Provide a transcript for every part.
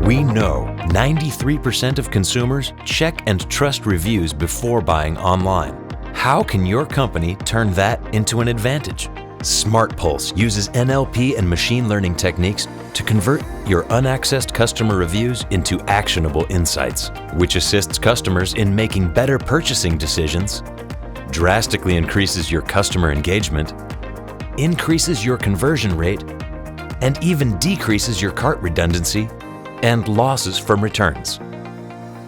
We know 93% of consumers check and trust reviews before buying online. How can your company turn that into an advantage? Smaartpulse uses NLP and machine learning techniques to convert your unaccessed customer reviews into actionable insights, which assists customers in making better purchasing decisions, drastically increases your customer engagement, increases your conversion rate, and even decreases your cart redundancy and losses from returns.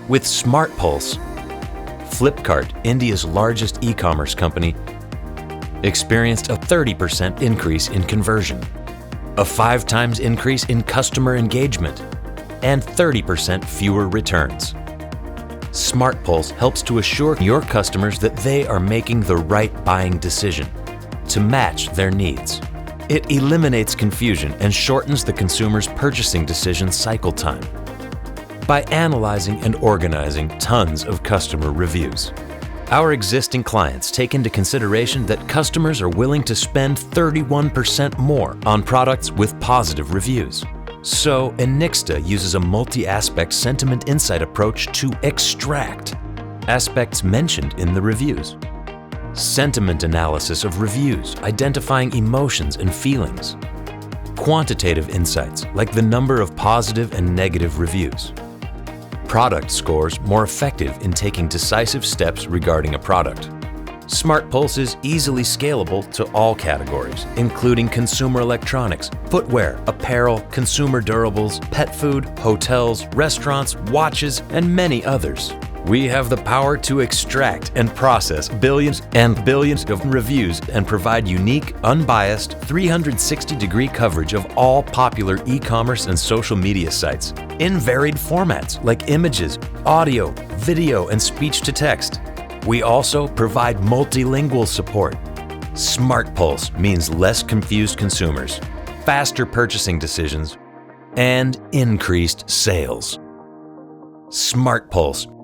With Smaartpulse, Flipkart, India's largest e-commerce company, experienced a 30% increase in conversion, a 5 times increase in customer engagement, and 30% fewer returns. Smaartpulse helps to assure your customers that they are making the right buying decision to match their needs. It eliminates confusion and shortens the consumer's purchasing decision cycle time by analyzing and organizing tons of customer reviews. Our existing clients take into consideration that customers are willing to spend 31% more on products with positive reviews. So, Enixta uses a multi-aspect sentiment insight approach to extract aspects mentioned in the reviews. Sentiment analysis of reviews, identifying emotions and feelings. Quantitative insights, like the number of positive and negative reviews. Product scores, more effective in taking decisive steps regarding a product. Smaartpulse is easily scalable to all categories, including consumer electronics, footwear, apparel, consumer durables, pet food, hotels, restaurants, watches, and many others. We have the power to extract and process billions and billions of reviews and provide unique, unbiased, 360-degree coverage of all popular e-commerce and social media sites in varied formats like images, audio, video, and speech-to-text. We also provide multilingual support. Smaartpulse means less confused consumers, faster purchasing decisions, and increased sales. Smaartpulse